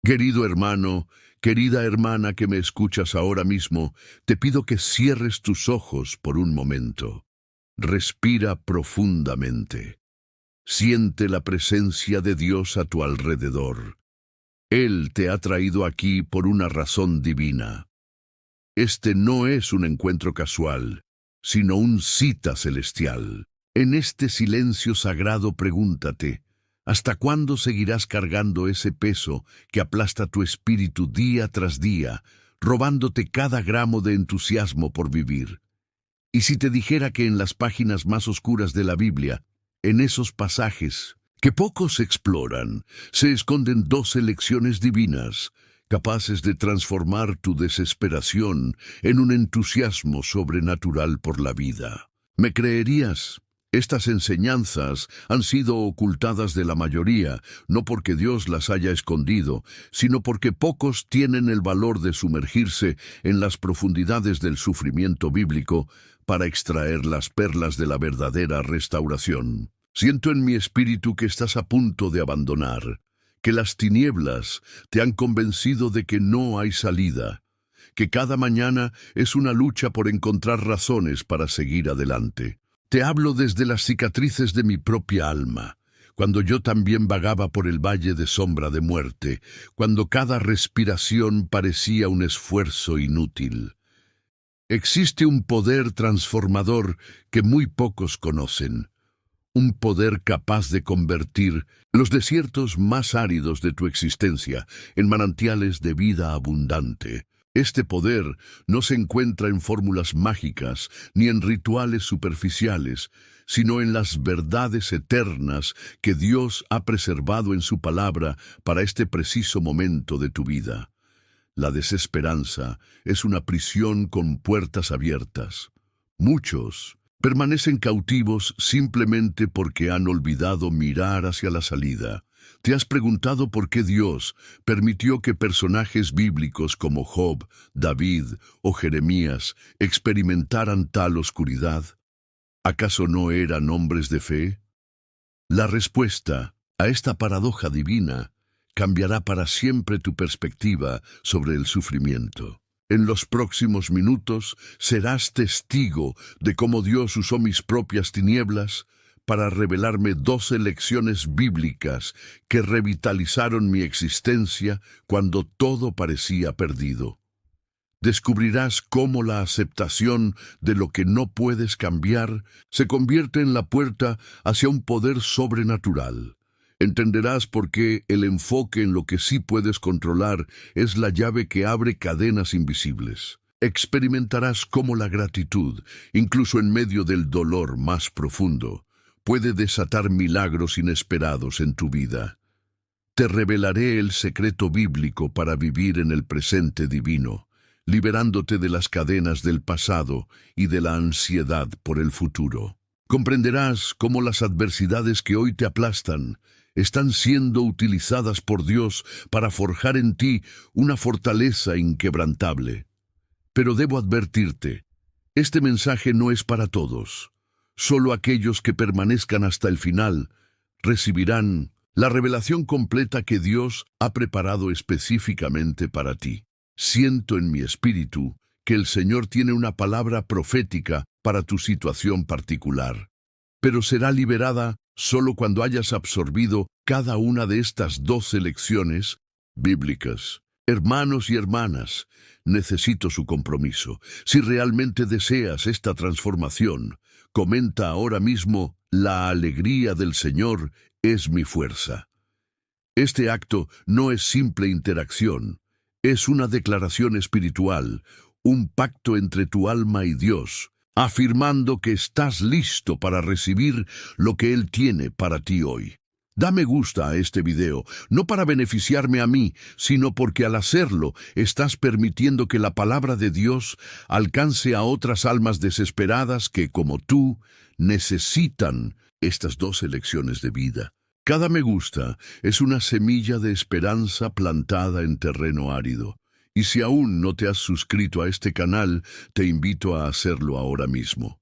Querido hermano, querida hermana que me escuchas ahora mismo, te pido que cierres tus ojos por un momento. Respira profundamente. Siente la presencia de Dios a tu alrededor. Él te ha traído aquí por una razón divina. Este no es un encuentro casual, sino un cita celestial. En este silencio sagrado pregúntate, ¿hasta cuándo seguirás cargando ese peso que aplasta tu espíritu día tras día, robándote cada gramo de entusiasmo por vivir? Y si te dijera que en las páginas más oscuras de la Biblia, en esos pasajes que pocos exploran, se esconden 12 lecciones divinas, capaces de transformar tu desesperación en un entusiasmo sobrenatural por la vida. ¿Me creerías? Estas enseñanzas han sido ocultadas de la mayoría, no porque Dios las haya escondido, sino porque pocos tienen el valor de sumergirse en las profundidades del sufrimiento bíblico para extraer las perlas de la verdadera restauración. Siento en mi espíritu que estás a punto de abandonar, que las tinieblas te han convencido de que no hay salida, que cada mañana es una lucha por encontrar razones para seguir adelante. Te hablo desde las cicatrices de mi propia alma, cuando yo también vagaba por el valle de sombra de muerte, cuando cada respiración parecía un esfuerzo inútil. Existe un poder transformador que muy pocos conocen, un poder capaz de convertir los desiertos más áridos de tu existencia en manantiales de vida abundante. Este poder no se encuentra en fórmulas mágicas ni en rituales superficiales, sino en las verdades eternas que Dios ha preservado en su palabra para este preciso momento de tu vida. La desesperanza es una prisión con puertas abiertas. Muchos permanecen cautivos simplemente porque han olvidado mirar hacia la salida. ¿Te has preguntado por qué Dios permitió que personajes bíblicos como Job, David o Jeremías experimentaran tal oscuridad? ¿Acaso no eran hombres de fe? La respuesta a esta paradoja divina cambiará para siempre tu perspectiva sobre el sufrimiento. En los próximos minutos serás testigo de cómo Dios usó mis propias tinieblas para revelarme 12 lecciones bíblicas que revitalizaron mi existencia cuando todo parecía perdido. Descubrirás cómo la aceptación de lo que no puedes cambiar se convierte en la puerta hacia un poder sobrenatural. Entenderás por qué el enfoque en lo que sí puedes controlar es la llave que abre cadenas invisibles. Experimentarás cómo la gratitud, incluso en medio del dolor más profundo, puede desatar milagros inesperados en tu vida. Te revelaré el secreto bíblico para vivir en el presente divino, liberándote de las cadenas del pasado y de la ansiedad por el futuro. Comprenderás cómo las adversidades que hoy te aplastan están siendo utilizadas por Dios para forjar en ti una fortaleza inquebrantable. Pero debo advertirte, este mensaje no es para todos. Solo aquellos que permanezcan hasta el final recibirán la revelación completa que Dios ha preparado específicamente para ti. Siento en mi espíritu que el Señor tiene una palabra profética para tu situación particular, pero será liberada solo cuando hayas absorbido cada una de estas 12 lecciones bíblicas. Hermanos y hermanas, necesito su compromiso. Si realmente deseas esta transformación, comenta ahora mismo: la alegría del Señor es mi fuerza. Este acto no es simple interacción, es una declaración espiritual, un pacto entre tu alma y Dios, afirmando que estás listo para recibir lo que Él tiene para ti hoy. Da me gusta a este video, no para beneficiarme a mí, sino porque al hacerlo estás permitiendo que la palabra de Dios alcance a otras almas desesperadas que, como tú, necesitan estas 12 lecciones de vida. Cada me gusta es una semilla de esperanza plantada en terreno árido. Y si aún no te has suscrito a este canal, te invito a hacerlo ahora mismo.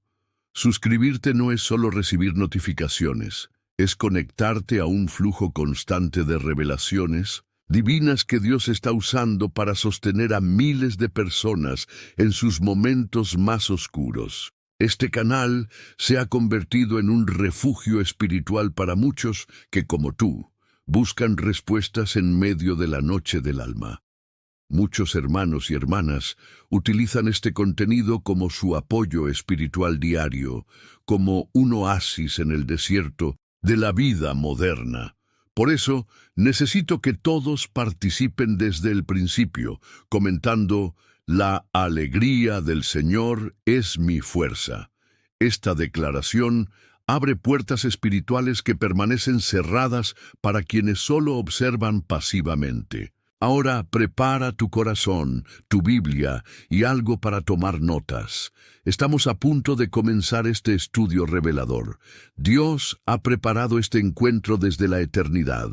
Suscribirte no es solo recibir notificaciones, es conectarte a un flujo constante de revelaciones, divinas que Dios está usando para sostener a miles de personas en sus momentos más oscuros. Este canal se ha convertido en un refugio espiritual para muchos que, como tú, buscan respuestas en medio de la noche del alma. Muchos hermanos y hermanas utilizan este contenido como su apoyo espiritual diario, como un oasis en el desierto de la vida moderna. Por eso, necesito que todos participen desde el principio, comentando: «La alegría del Señor es mi fuerza». Esta declaración abre puertas espirituales que permanecen cerradas para quienes solo observan pasivamente. Ahora prepara tu corazón, tu Biblia y algo para tomar notas. Estamos a punto de comenzar este estudio revelador. Dios ha preparado este encuentro desde la eternidad,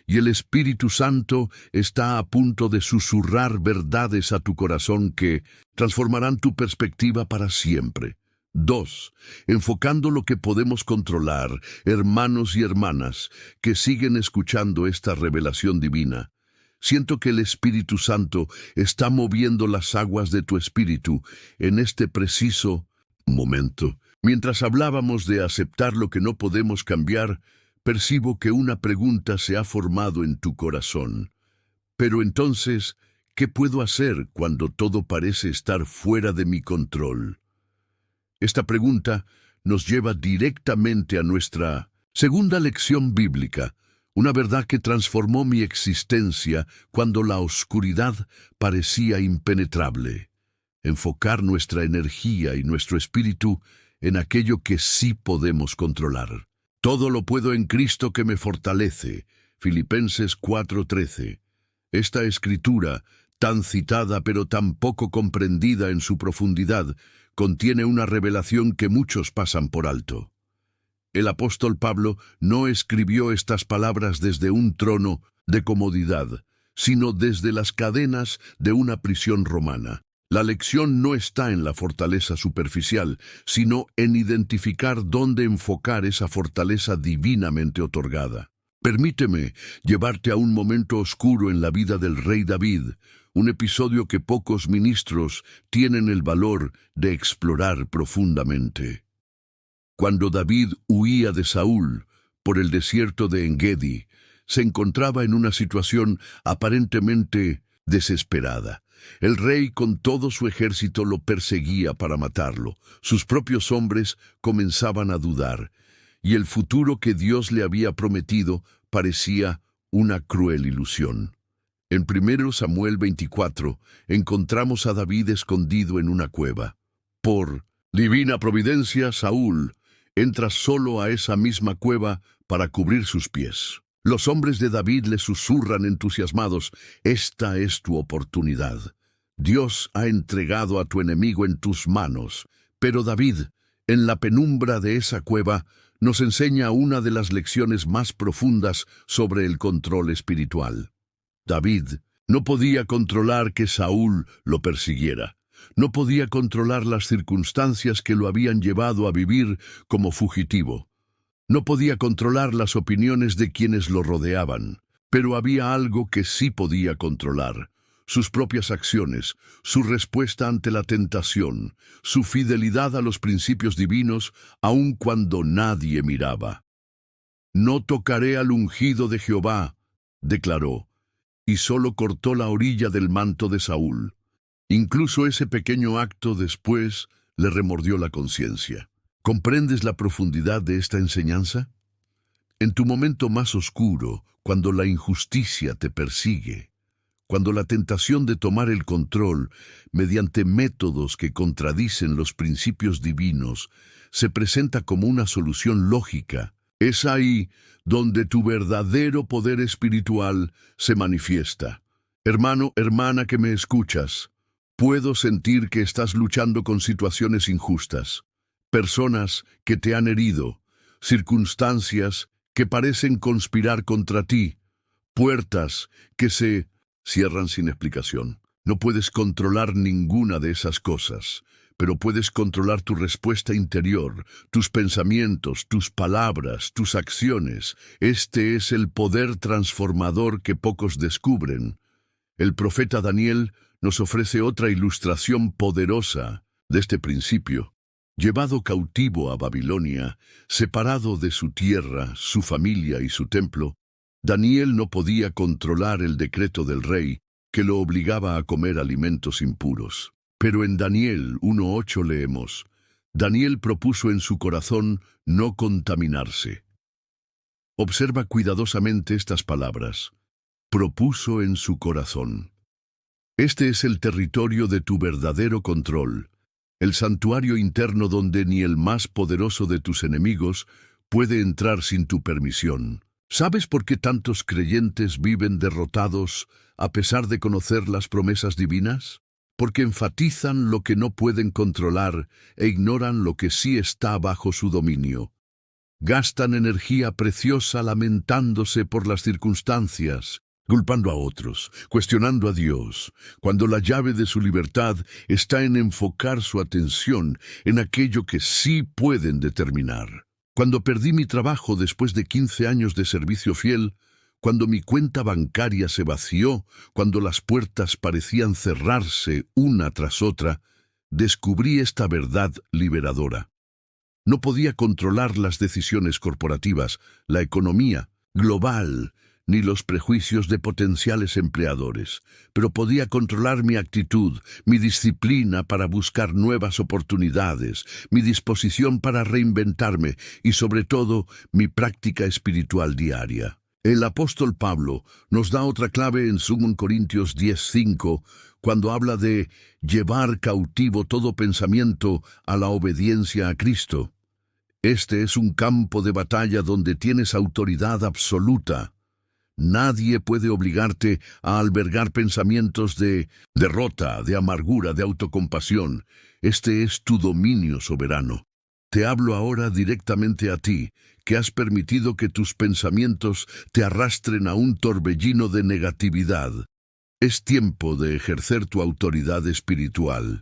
y el Espíritu Santo está a punto de susurrar verdades a tu corazón que transformarán tu perspectiva para siempre. 2. Enfocando lo que podemos controlar, hermanos y hermanas que siguen escuchando esta revelación divina. Siento que el Espíritu Santo está moviendo las aguas de tu espíritu en este preciso momento. Mientras hablábamos de aceptar lo que no podemos cambiar, percibo que una pregunta se ha formado en tu corazón. Pero entonces, ¿qué puedo hacer cuando todo parece estar fuera de mi control? Esta pregunta nos lleva directamente a nuestra segunda lección bíblica, una verdad que transformó mi existencia cuando la oscuridad parecía impenetrable. Enfocar nuestra energía y nuestro espíritu en aquello que sí podemos controlar. Todo lo puedo en Cristo que me fortalece. Filipenses 4:13. Esta escritura, tan citada pero tan poco comprendida en su profundidad, contiene una revelación que muchos pasan por alto. El apóstol Pablo no escribió estas palabras desde un trono de comodidad, sino desde las cadenas de una prisión romana. La lección no está en la fortaleza superficial, sino en identificar dónde enfocar esa fortaleza divinamente otorgada. Permíteme llevarte a un momento oscuro en la vida del rey David, un episodio que pocos ministros tienen el valor de explorar profundamente. Cuando David huía de Saúl por el desierto de En-Gedi, se encontraba en una situación aparentemente desesperada. El rey con todo su ejército lo perseguía para matarlo. Sus propios hombres comenzaban a dudar, y el futuro que Dios le había prometido parecía una cruel ilusión. En 1 Samuel 24 encontramos a David escondido en una cueva. Por divina providencia, Saúl entra solo a esa misma cueva para cubrir sus pies. Los hombres de David le susurran entusiasmados: «Esta es tu oportunidad. Dios ha entregado a tu enemigo en tus manos». Pero David, en la penumbra de esa cueva, nos enseña una de las lecciones más profundas sobre el control espiritual. David no podía controlar que Saúl lo persiguiera. No podía controlar las circunstancias que lo habían llevado a vivir como fugitivo. No podía controlar las opiniones de quienes lo rodeaban. Pero había algo que sí podía controlar: sus propias acciones, su respuesta ante la tentación, su fidelidad a los principios divinos, aun cuando nadie miraba. «No tocaré al ungido de Jehová», declaró, y solo cortó la orilla del manto de Saúl. Incluso ese pequeño acto después le remordió la conciencia. ¿Comprendes la profundidad de esta enseñanza? En tu momento más oscuro, cuando la injusticia te persigue, cuando la tentación de tomar el control mediante métodos que contradicen los principios divinos se presenta como una solución lógica, es ahí donde tu verdadero poder espiritual se manifiesta. Hermano, hermana que me escuchas, puedo sentir que estás luchando con situaciones injustas, personas que te han herido, circunstancias que parecen conspirar contra ti, puertas que se cierran sin explicación. No puedes controlar ninguna de esas cosas, pero puedes controlar tu respuesta interior, tus pensamientos, tus palabras, tus acciones. Este es el poder transformador que pocos descubren. El profeta Daniel nos ofrece otra ilustración poderosa de este principio. Llevado cautivo a Babilonia, separado de su tierra, su familia y su templo, Daniel no podía controlar el decreto del rey que lo obligaba a comer alimentos impuros. Pero en Daniel 1:8 leemos: Daniel propuso en su corazón no contaminarse. Observa cuidadosamente estas palabras. Propuso en su corazón. Este es el territorio de tu verdadero control, el santuario interno donde ni el más poderoso de tus enemigos puede entrar sin tu permisión. ¿Sabes por qué tantos creyentes viven derrotados a pesar de conocer las promesas divinas? Porque enfatizan lo que no pueden controlar e ignoran lo que sí está bajo su dominio. Gastan energía preciosa lamentándose por las circunstancias, culpando a otros, cuestionando a Dios, cuando la llave de su libertad está en enfocar su atención en aquello que sí pueden determinar. Cuando perdí mi trabajo después de 15 años de servicio fiel, cuando mi cuenta bancaria se vació, cuando las puertas parecían cerrarse una tras otra, descubrí esta verdad liberadora. No podía controlar las decisiones corporativas, la economía global, ni los prejuicios de potenciales empleadores, pero podía controlar mi actitud, mi disciplina para buscar nuevas oportunidades, mi disposición para reinventarme y, sobre todo, mi práctica espiritual diaria. El apóstol Pablo nos da otra clave en 2 Corintios 10:5, cuando habla de llevar cautivo todo pensamiento a la obediencia a Cristo. Este es un campo de batalla donde tienes autoridad absoluta. Nadie puede obligarte a albergar pensamientos de derrota, de amargura, de autocompasión. Este es tu dominio soberano. Te hablo ahora directamente a ti, que has permitido que tus pensamientos te arrastren a un torbellino de negatividad. Es tiempo de ejercer tu autoridad espiritual.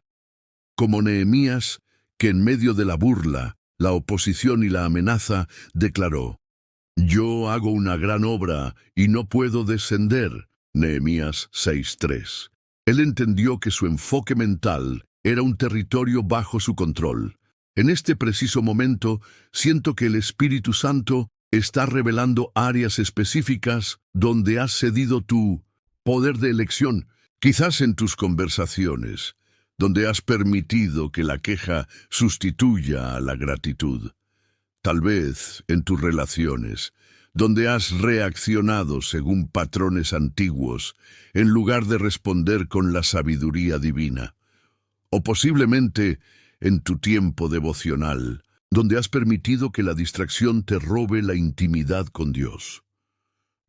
Como Nehemías, que en medio de la burla, la oposición y la amenaza, declaró: Yo hago una gran obra y no puedo descender. Nehemías 6:3. Él entendió que su enfoque mental era un territorio bajo su control. En este preciso momento, siento que el Espíritu Santo está revelando áreas específicas donde has cedido tu poder de elección, quizás en tus conversaciones, donde has permitido que la queja sustituya a la gratitud. Tal vez en tus relaciones, donde has reaccionado según patrones antiguos, en lugar de responder con la sabiduría divina. O posiblemente en tu tiempo devocional, donde has permitido que la distracción te robe la intimidad con Dios.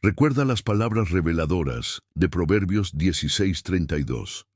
Recuerda las palabras reveladoras de Proverbios 16:32.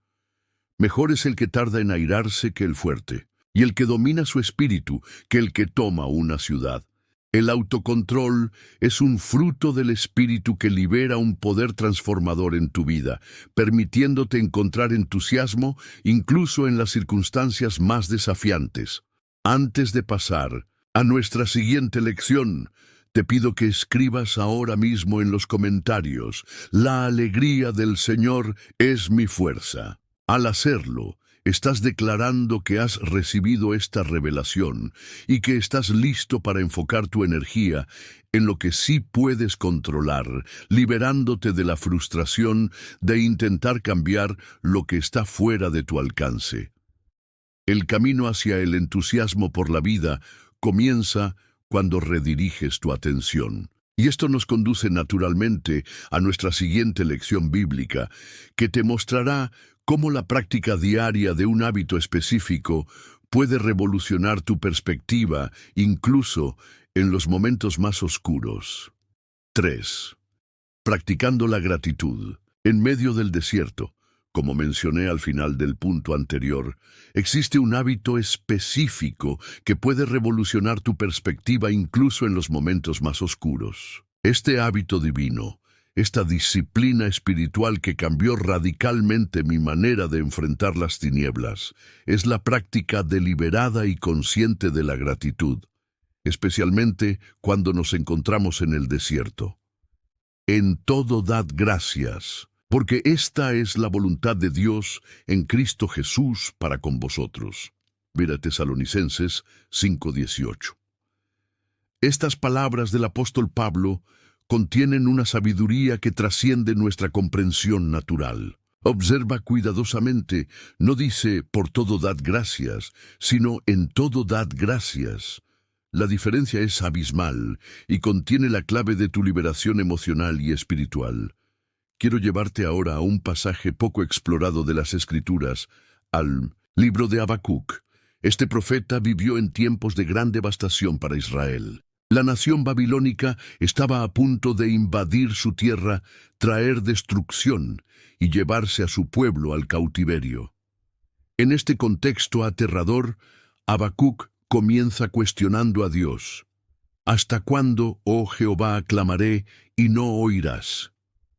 Mejor es el que tarda en airarse que el fuerte, y el que domina su espíritu que el que toma una ciudad. El autocontrol es un fruto del espíritu que libera un poder transformador en tu vida, permitiéndote encontrar entusiasmo incluso en las circunstancias más desafiantes. Antes de pasar a nuestra siguiente lección, te pido que escribas ahora mismo en los comentarios: la alegría del Señor es mi fuerza. Al hacerlo, estás declarando que has recibido esta revelación y que estás listo para enfocar tu energía en lo que sí puedes controlar, liberándote de la frustración de intentar cambiar lo que está fuera de tu alcance. El camino hacia el entusiasmo por la vida comienza cuando rediriges tu atención. Y esto nos conduce naturalmente a nuestra siguiente lección bíblica, que te mostrará cómo la práctica diaria de un hábito específico puede revolucionar tu perspectiva, incluso en los momentos más oscuros. 3. Practicando la gratitud. En medio del desierto, como mencioné al final del punto anterior, existe un hábito específico que puede revolucionar tu perspectiva incluso en los momentos más oscuros. Este hábito divino esta disciplina espiritual que cambió radicalmente mi manera de enfrentar las tinieblas, es la práctica deliberada y consciente de la gratitud, especialmente cuando nos encontramos en el desierto. En todo dad gracias, porque esta es la voluntad de Dios en Cristo Jesús para con vosotros. Mira Tesalonicenses 5:18. Estas palabras del apóstol Pablo contienen una sabiduría que trasciende nuestra comprensión natural. Observa cuidadosamente, no dice por todo dad gracias, sino en todo dad gracias. La diferencia es abismal y contiene la clave de tu liberación emocional y espiritual. Quiero llevarte ahora a un pasaje poco explorado de las Escrituras, al libro de Habacuc. Este profeta vivió en tiempos de gran devastación para Israel. La nación babilónica estaba a punto de invadir su tierra, traer destrucción y llevarse a su pueblo al cautiverio. En este contexto aterrador, Habacuc comienza cuestionando a Dios. ¿Hasta cuándo, oh Jehová, clamaré y no oirás?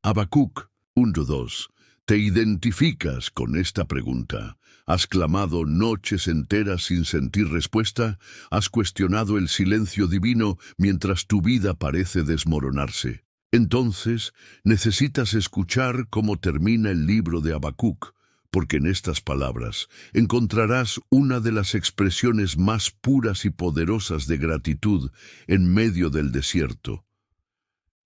Habacuc 1:2. Te identificas con esta pregunta. ¿Has clamado noches enteras sin sentir respuesta? ¿Has cuestionado el silencio divino mientras tu vida parece desmoronarse? Entonces, necesitas escuchar cómo termina el libro de Habacuc, porque en estas palabras encontrarás una de las expresiones más puras y poderosas de gratitud en medio del desierto.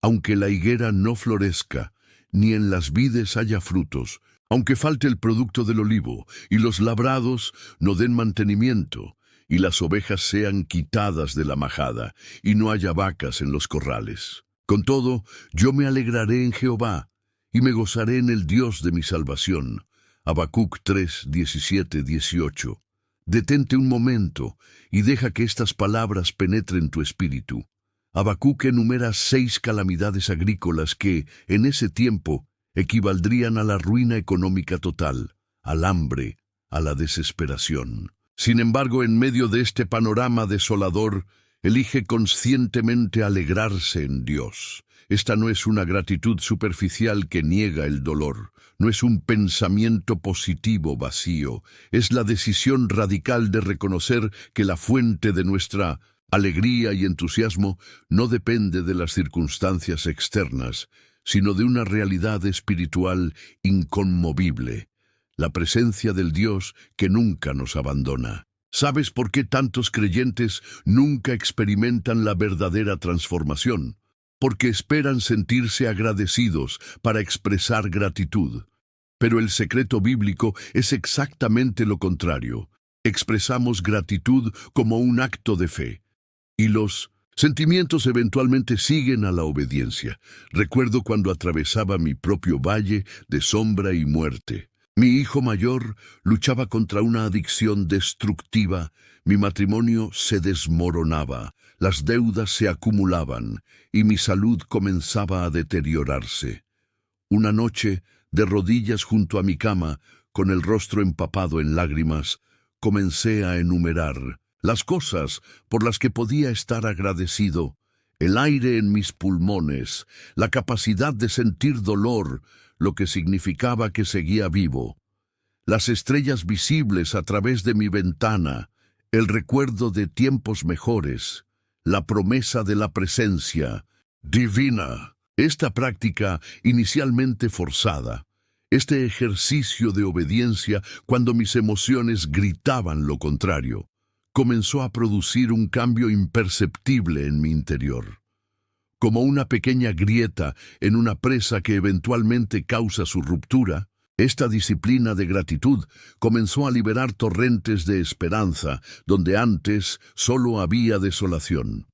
Aunque la higuera no florezca, ni en las vides haya frutos, aunque falte el producto del olivo, y los labrados no den mantenimiento, y las ovejas sean quitadas de la majada, y no haya vacas en los corrales. Con todo, yo me alegraré en Jehová, y me gozaré en el Dios de mi salvación. Habacuc 3:17-18. Detente un momento, y deja que estas palabras penetren tu espíritu. Habacuc enumera 6 calamidades agrícolas que, en ese tiempo, equivaldrían a la ruina económica total, al hambre, a la desesperación. Sin embargo, en medio de este panorama desolador, elige conscientemente alegrarse en Dios. Esta no es una gratitud superficial que niega el dolor, no es un pensamiento positivo vacío, es la decisión radical de reconocer que la fuente de nuestra alegría y entusiasmo no depende de las circunstancias externas, sino de una realidad espiritual inconmovible, la presencia del Dios que nunca nos abandona. ¿Sabes por qué tantos creyentes nunca experimentan la verdadera transformación? Porque esperan sentirse agradecidos para expresar gratitud. Pero el secreto bíblico es exactamente lo contrario. Expresamos gratitud como un acto de fe. Y los sentimientos eventualmente siguen a la obediencia. Recuerdo cuando atravesaba mi propio valle de sombra y muerte. Mi hijo mayor luchaba contra una adicción destructiva, mi matrimonio se desmoronaba, las deudas se acumulaban y mi salud comenzaba a deteriorarse. Una noche, de rodillas junto a mi cama, con el rostro empapado en lágrimas, comencé a enumerar las cosas por las que podía estar agradecido: el aire en mis pulmones, la capacidad de sentir dolor, lo que significaba que seguía vivo, las estrellas visibles a través de mi ventana, el recuerdo de tiempos mejores, la promesa de la presencia divina. Esta práctica, inicialmente forzada, este ejercicio de obediencia cuando mis emociones gritaban lo contrario, comenzó a producir un cambio imperceptible en mi interior. Como una pequeña grieta en una presa que eventualmente causa su ruptura, esta disciplina de gratitud comenzó a liberar torrentes de esperanza donde antes solo había desolación.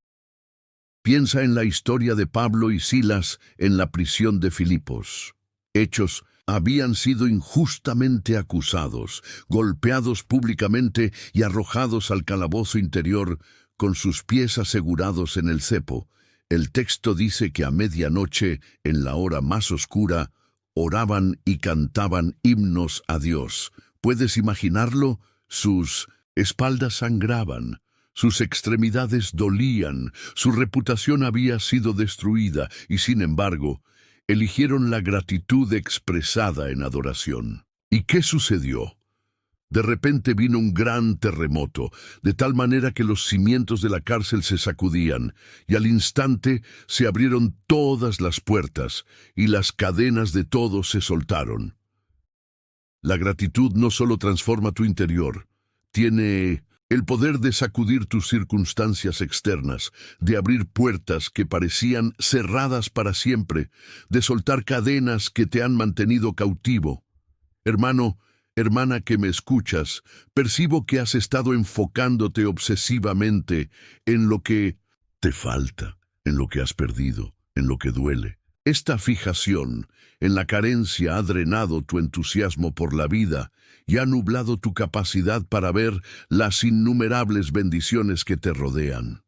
Piensa en la historia de Pablo y Silas en la prisión de Filipos. Hechos habían sido injustamente acusados, golpeados públicamente y arrojados al calabozo interior con sus pies asegurados en el cepo. El texto dice que a medianoche, en la hora más oscura, oraban y cantaban himnos a Dios. ¿Puedes imaginarlo? Sus espaldas sangraban, sus extremidades dolían, su reputación había sido destruida y, sin embargo, eligieron la gratitud expresada en adoración. ¿Y qué sucedió? De repente vino un gran terremoto, de tal manera que los cimientos de la cárcel se sacudían, y al instante se abrieron todas las puertas, y las cadenas de todos se soltaron. La gratitud no solo transforma tu interior, tiene el poder de sacudir tus circunstancias externas, de abrir puertas que parecían cerradas para siempre, de soltar cadenas que te han mantenido cautivo. Hermano, hermana que me escuchas, percibo que has estado enfocándote obsesivamente en lo que te falta, en lo que has perdido, en lo que duele. Esta fijación en la carencia ha drenado tu entusiasmo por la vida y ha nublado tu capacidad para ver las innumerables bendiciones que te rodean.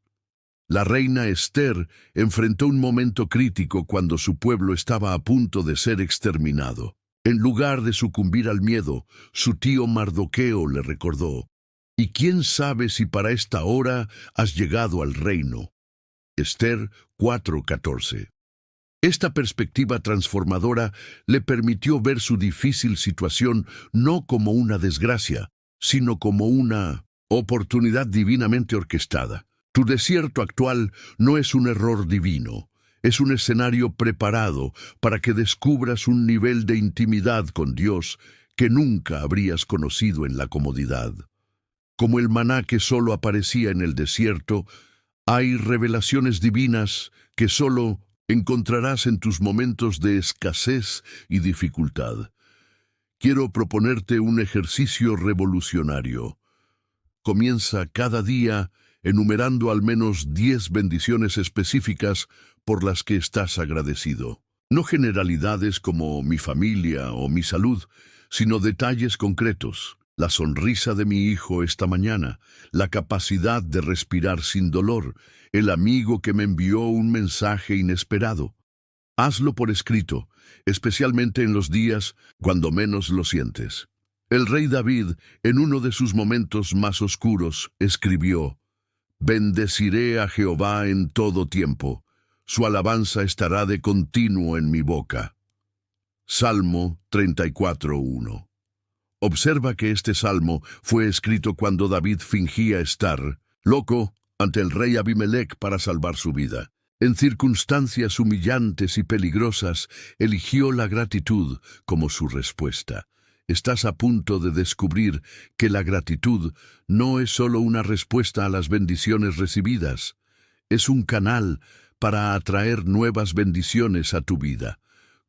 La reina Esther enfrentó un momento crítico cuando su pueblo estaba a punto de ser exterminado. En lugar de sucumbir al miedo, su tío Mardoqueo le recordó: «¿Y quién sabe si para esta hora has llegado al reino?» Esther 4:14. Esta perspectiva transformadora le permitió ver su difícil situación no como una desgracia, sino como una oportunidad divinamente orquestada. Tu desierto actual no es un error divino, es un escenario preparado para que descubras un nivel de intimidad con Dios que nunca habrías conocido en la comodidad. Como el maná que solo aparecía en el desierto, hay revelaciones divinas que solo encontrarás en tus momentos de escasez y dificultad. Quiero proponerte un ejercicio revolucionario. Comienza cada día enumerando al menos 10 bendiciones específicas por las que estás agradecido. No generalidades como mi familia o mi salud, sino detalles concretos. La sonrisa de mi hijo esta mañana, la capacidad de respirar sin dolor, el amigo que me envió un mensaje inesperado. Hazlo por escrito, especialmente en los días cuando menos lo sientes. El rey David, en uno de sus momentos más oscuros, escribió: «Bendeciré a Jehová en todo tiempo, su alabanza estará de continuo en mi boca». Salmo 34:1. Observa que este salmo fue escrito cuando David fingía estar loco ante el rey Abimelech para salvar su vida. En circunstancias humillantes y peligrosas, eligió la gratitud como su respuesta. Estás a punto de descubrir que la gratitud no es solo una respuesta a las bendiciones recibidas, es un canal para atraer nuevas bendiciones a tu vida.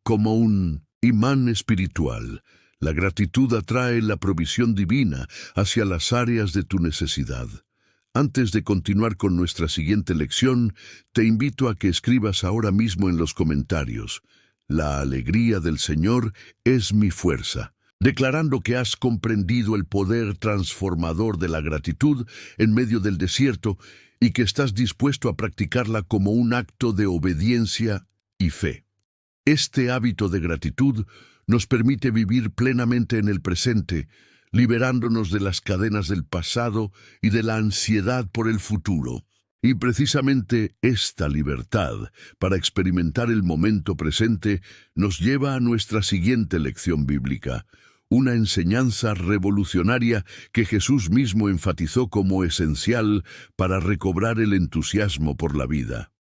Como un imán espiritual, la gratitud atrae la provisión divina hacia las áreas de tu necesidad. Antes de continuar con nuestra siguiente lección, te invito a que escribas ahora mismo en los comentarios: «La alegría del Señor es mi fuerza», declarando que has comprendido el poder transformador de la gratitud en medio del desierto y que estás dispuesto a practicarla como un acto de obediencia y fe. Este hábito de gratitud nos permite vivir plenamente en el presente, liberándonos de las cadenas del pasado y de la ansiedad por el futuro. Y precisamente esta libertad para experimentar el momento presente nos lleva a nuestra siguiente lección bíblica, una enseñanza revolucionaria que Jesús mismo enfatizó como esencial para recobrar el entusiasmo por la vida.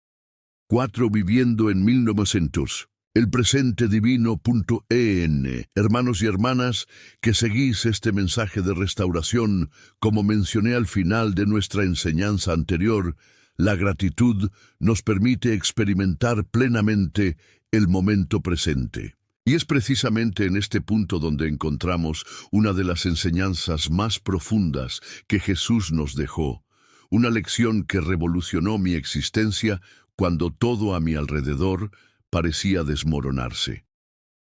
4. Viviendo en 1900. El presente divino.en. Hermanos y hermanas, que seguís este mensaje de restauración, como mencioné al final de nuestra enseñanza anterior, la gratitud nos permite experimentar plenamente el momento presente. Y es precisamente en este punto donde encontramos una de las enseñanzas más profundas que Jesús nos dejó, una lección que revolucionó mi existencia cuando todo a mi alrededor parecía desmoronarse.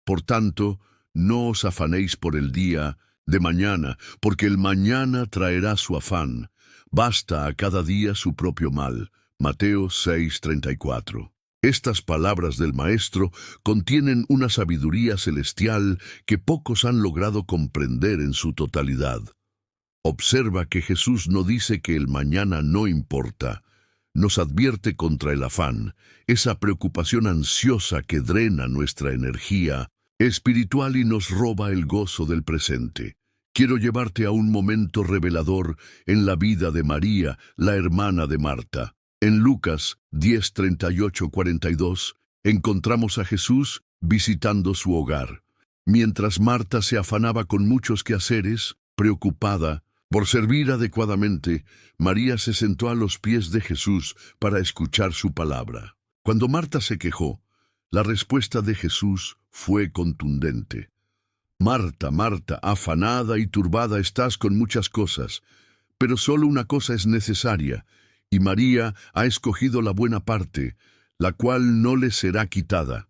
Por tanto, no os afanéis por el día de mañana, porque el mañana traerá su afán. Basta a cada día su propio mal. Mateo 6:34. Estas palabras del Maestro contienen una sabiduría celestial que pocos han logrado comprender en su totalidad. Observa que Jesús no dice que el mañana no importa. nos advierte contra el afán, esa preocupación ansiosa que drena nuestra energía espiritual y nos roba el gozo del presente. Quiero llevarte a un momento revelador en la vida de María, la hermana de Marta. En Lucas 10, 38-42, encontramos a Jesús visitando su hogar. Mientras Marta se afanaba con muchos quehaceres, preocupada por servir adecuadamente, María se sentó a los pies de Jesús para escuchar su palabra. Cuando Marta se quejó, la respuesta de Jesús fue contundente. Marta, Marta, afanada y turbada estás con muchas cosas, pero solo una cosa es necesaria, y María ha escogido la buena parte, la cual no le será quitada.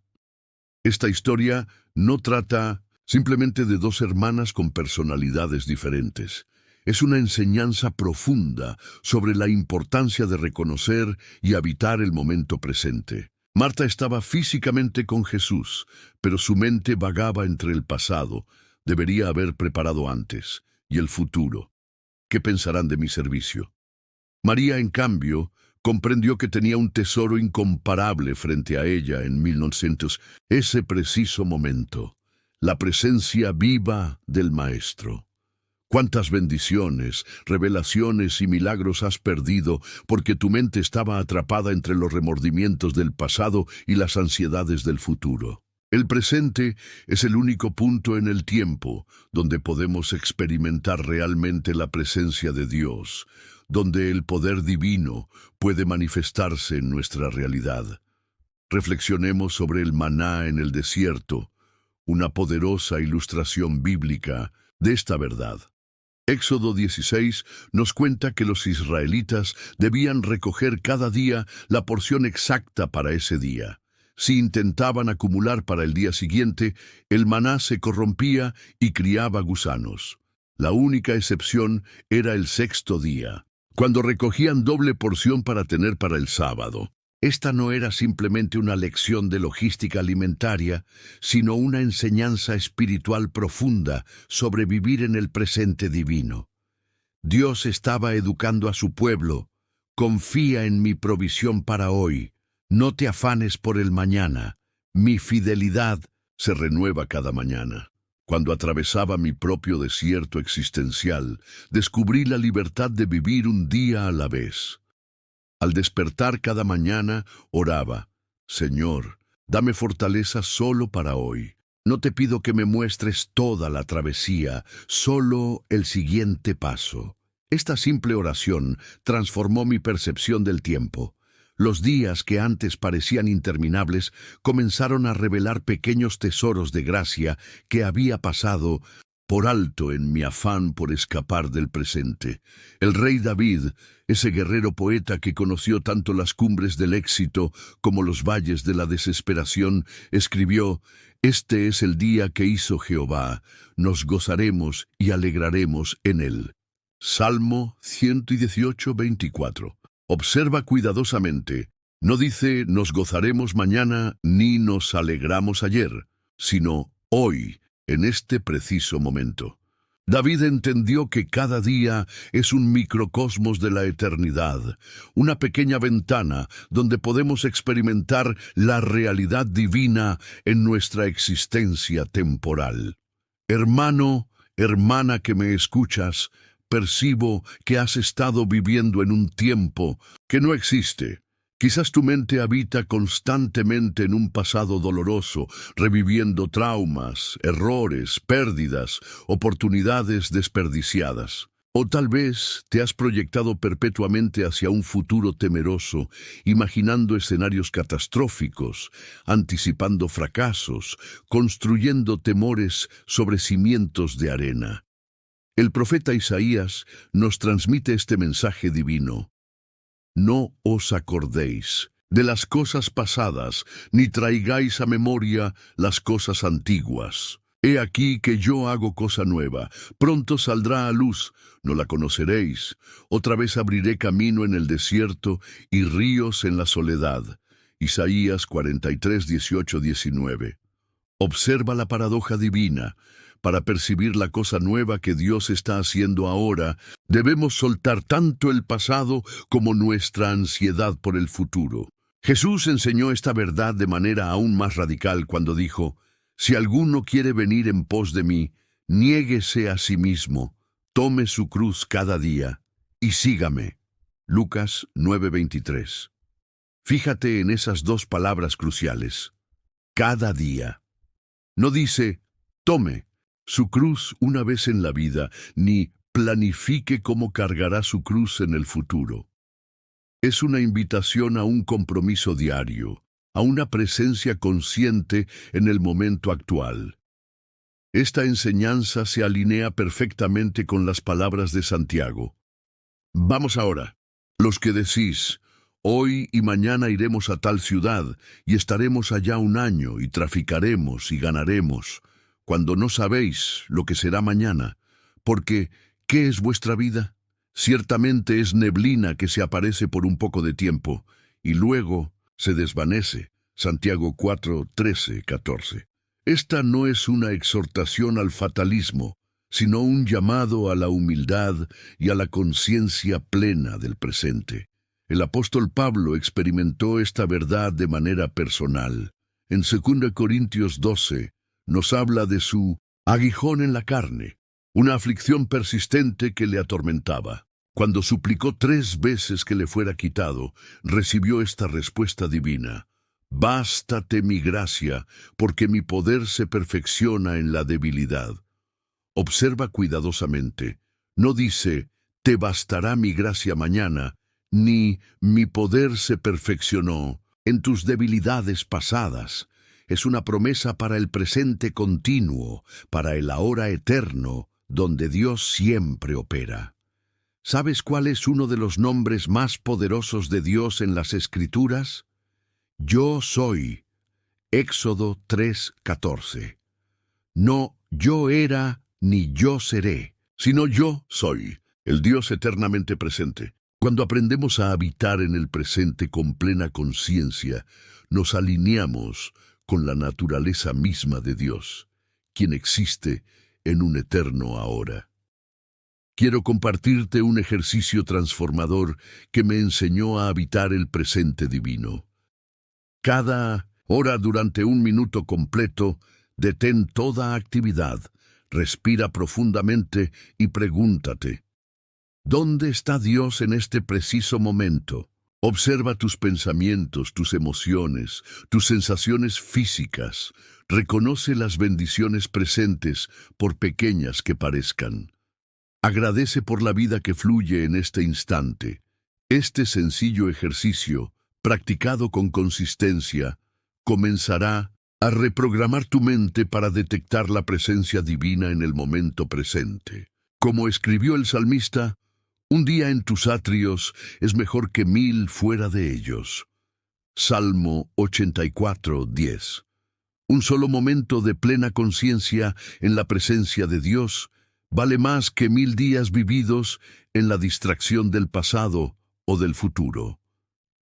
Esta historia no trata simplemente de dos hermanas con personalidades diferentes. Es una enseñanza profunda sobre la importancia de reconocer y habitar el momento presente. Marta estaba físicamente con Jesús, pero su mente vagaba entre el pasado, debería haber preparado antes, y el futuro. ¿Qué pensarán de mi servicio? María, en cambio, comprendió que tenía un tesoro incomparable frente a ella en 1900, ese preciso momento, la presencia viva del Maestro. ¿Cuántas bendiciones, revelaciones y milagros has perdido porque tu mente estaba atrapada entre los remordimientos del pasado y las ansiedades del futuro? El presente es el único punto en el tiempo donde podemos experimentar realmente la presencia de Dios, donde el poder divino puede manifestarse en nuestra realidad. Reflexionemos sobre el maná en el desierto, una poderosa ilustración bíblica de esta verdad. Éxodo 16 nos cuenta que los israelitas debían recoger cada día la porción exacta para ese día. Si intentaban acumular para el día siguiente, el maná se corrompía y criaba gusanos. La única excepción era el sexto día, cuando recogían doble porción para tener para el sábado. Esta no era simplemente una lección de logística alimentaria, sino una enseñanza espiritual profunda sobre vivir en el presente divino. Dios estaba educando a su pueblo. Confía en mi provisión para hoy. No te afanes por el mañana. Mi fidelidad se renueva cada mañana. Cuando atravesaba mi propio desierto existencial, descubrí la libertad de vivir un día a la vez. Al despertar cada mañana, oraba, Señor, dame fortaleza solo para hoy. No te pido que me muestres toda la travesía, solo el siguiente paso. Esta simple oración transformó mi percepción del tiempo. Los días que antes parecían interminables comenzaron a revelar pequeños tesoros de gracia que había pasado por alto en mi afán por escapar del presente. El rey David, ese guerrero poeta que conoció tanto las cumbres del éxito como los valles de la desesperación, escribió, «Este es el día que hizo Jehová, nos gozaremos y alegraremos en él». Salmo 118, 24. Observa cuidadosamente. No dice «nos gozaremos mañana» ni «nos alegramos ayer», sino «hoy», en este preciso momento. David entendió que cada día es un microcosmos de la eternidad, una pequeña ventana donde podemos experimentar la realidad divina en nuestra existencia temporal. Hermano, hermana que me escuchas, percibo que has estado viviendo en un tiempo que no existe. Quizás tu mente habita constantemente en un pasado doloroso, reviviendo traumas, errores, pérdidas, oportunidades desperdiciadas. O tal vez te has proyectado perpetuamente hacia un futuro temeroso, imaginando escenarios catastróficos, anticipando fracasos, construyendo temores sobre cimientos de arena. El profeta Isaías nos transmite este mensaje divino. No os acordéis de las cosas pasadas, ni traigáis a memoria las cosas antiguas. He aquí que yo hago cosa nueva, pronto saldrá a luz, no la conoceréis. Otra vez abriré camino en el desierto y ríos en la soledad. Isaías 43, 18, 19. Observa la paradoja divina. Para percibir la cosa nueva que Dios está haciendo ahora, debemos soltar tanto el pasado como nuestra ansiedad por el futuro. Jesús enseñó esta verdad de manera aún más radical cuando dijo: «Si alguno quiere venir en pos de mí, niéguese a sí mismo, tome su cruz cada día y sígame». Lucas 9:23. Fíjate en esas dos palabras cruciales. Cada día. No dice, tome su cruz una vez en la vida, ni planifique cómo cargará su cruz en el futuro. Es una invitación a un compromiso diario, a una presencia consciente en el momento actual. Esta enseñanza se alinea perfectamente con las palabras de Santiago. Vamos ahora. Los que decís, hoy y mañana iremos a tal ciudad, y estaremos allá un año, y traficaremos y ganaremos, cuando no sabéis lo que será mañana, porque ¿qué es vuestra vida? Ciertamente es neblina que se aparece por un poco de tiempo, y luego se desvanece. Santiago 4:13-14. Esta no es una exhortación al fatalismo, sino un llamado a la humildad y a la conciencia plena del presente. El apóstol Pablo experimentó esta verdad de manera personal. En 2 Corintios 12 nos habla de su aguijón en la carne, una aflicción persistente que le atormentaba. Cuando suplicó 3 veces que le fuera quitado, recibió esta respuesta divina: «Bástate mi gracia, porque mi poder se perfecciona en la debilidad». Observa cuidadosamente. No dice, «Te bastará mi gracia mañana», ni «Mi poder se perfeccionó en tus debilidades pasadas». Es una promesa para el presente continuo, para el ahora eterno, donde Dios siempre opera. ¿Sabes cuál es uno de los nombres más poderosos de Dios en las Escrituras? Yo soy. Éxodo 3:14. No yo era ni yo seré, sino yo soy, el Dios eternamente presente. Cuando aprendemos a habitar en el presente con plena conciencia, nos alineamos con la naturaleza misma de Dios, quien existe en un eterno ahora. Quiero compartirte un ejercicio transformador que me enseñó a habitar el presente divino. Cada hora, durante 1 minuto completo, detén toda actividad, respira profundamente y pregúntate: ¿dónde está Dios en este preciso momento? Observa tus pensamientos, tus emociones, tus sensaciones físicas. Reconoce las bendiciones presentes, por pequeñas que parezcan. Agradece por la vida que fluye en este instante. Este sencillo ejercicio, practicado con consistencia, comenzará a reprogramar tu mente para detectar la presencia divina en el momento presente. Como escribió el salmista, «Un día en tus atrios es mejor que 1000 fuera de ellos». Salmo 84:10. Un solo momento de plena conciencia en la presencia de Dios vale más que 1000 días vividos en la distracción del pasado o del futuro.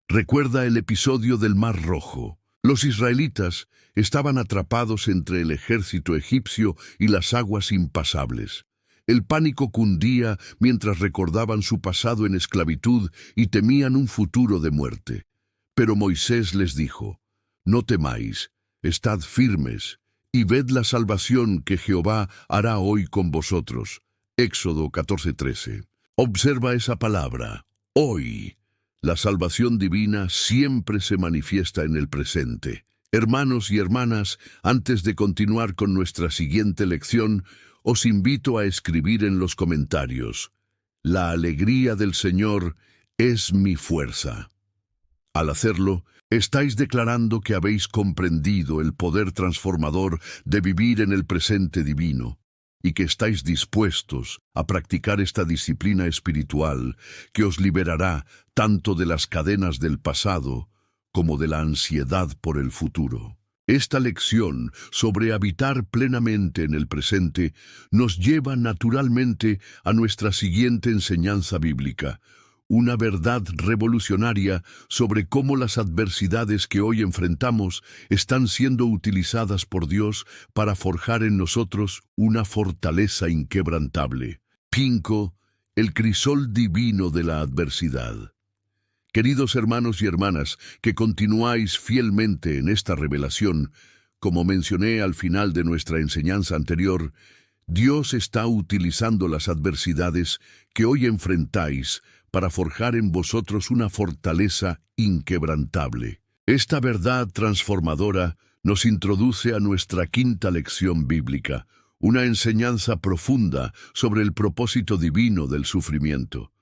Recuerda el episodio del Mar Rojo. Los israelitas estaban atrapados entre el ejército egipcio y las aguas impasables. El pánico cundía mientras recordaban su pasado en esclavitud y temían un futuro de muerte. Pero Moisés les dijo: «No temáis, estad firmes, y ved la salvación que Jehová hará hoy con vosotros». Éxodo 14:13. Observa esa palabra, hoy. La salvación divina siempre se manifiesta en el presente. Hermanos y hermanas, antes de continuar con nuestra siguiente lección, os invito a escribir en los comentarios: «La alegría del Señor es mi fuerza». Al hacerlo, estáis declarando que habéis comprendido el poder transformador de vivir en el presente divino, y que estáis dispuestos a practicar esta disciplina espiritual que os liberará tanto de las cadenas del pasado como de la ansiedad por el futuro. Esta lección sobre habitar plenamente en el presente nos lleva naturalmente a nuestra siguiente enseñanza bíblica, una verdad revolucionaria sobre cómo las adversidades que hoy enfrentamos están siendo utilizadas por Dios para forjar en nosotros una fortaleza inquebrantable. 5. El crisol divino de la adversidad. Queridos hermanos y hermanas, que continuáis fielmente en esta revelación, como mencioné al final de nuestra enseñanza anterior, Dios está utilizando las adversidades que hoy enfrentáis para forjar en vosotros una fortaleza inquebrantable. Esta verdad transformadora nos introduce a nuestra quinta lección bíblica, una enseñanza profunda sobre el propósito divino del sufrimiento.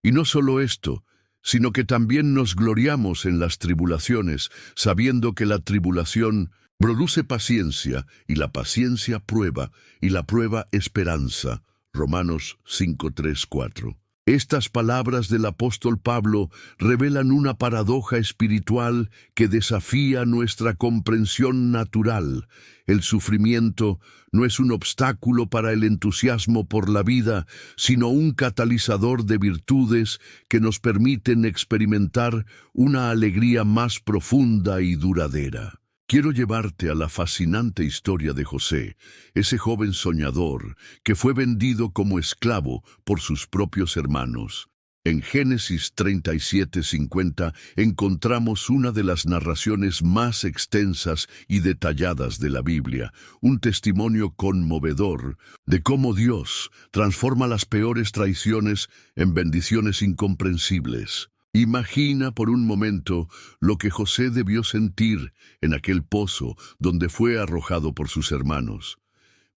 Y no solo esto, sino que también nos gloriamos en las tribulaciones, sabiendo que la tribulación produce paciencia, y la paciencia prueba, y la prueba esperanza. Romanos 5:3-4. Estas palabras del apóstol Pablo revelan una paradoja espiritual que desafía nuestra comprensión natural. El sufrimiento no es un obstáculo para el entusiasmo por la vida, sino un catalizador de virtudes que nos permiten experimentar una alegría más profunda y duradera. Quiero llevarte a la fascinante historia de José, ese joven soñador que fue vendido como esclavo por sus propios hermanos. En Génesis 37:50 encontramos una de las narraciones más extensas y detalladas de la Biblia, un testimonio conmovedor de cómo Dios transforma las peores traiciones en bendiciones incomprensibles. Imagina por un momento lo que José debió sentir en aquel pozo donde fue arrojado por sus hermanos,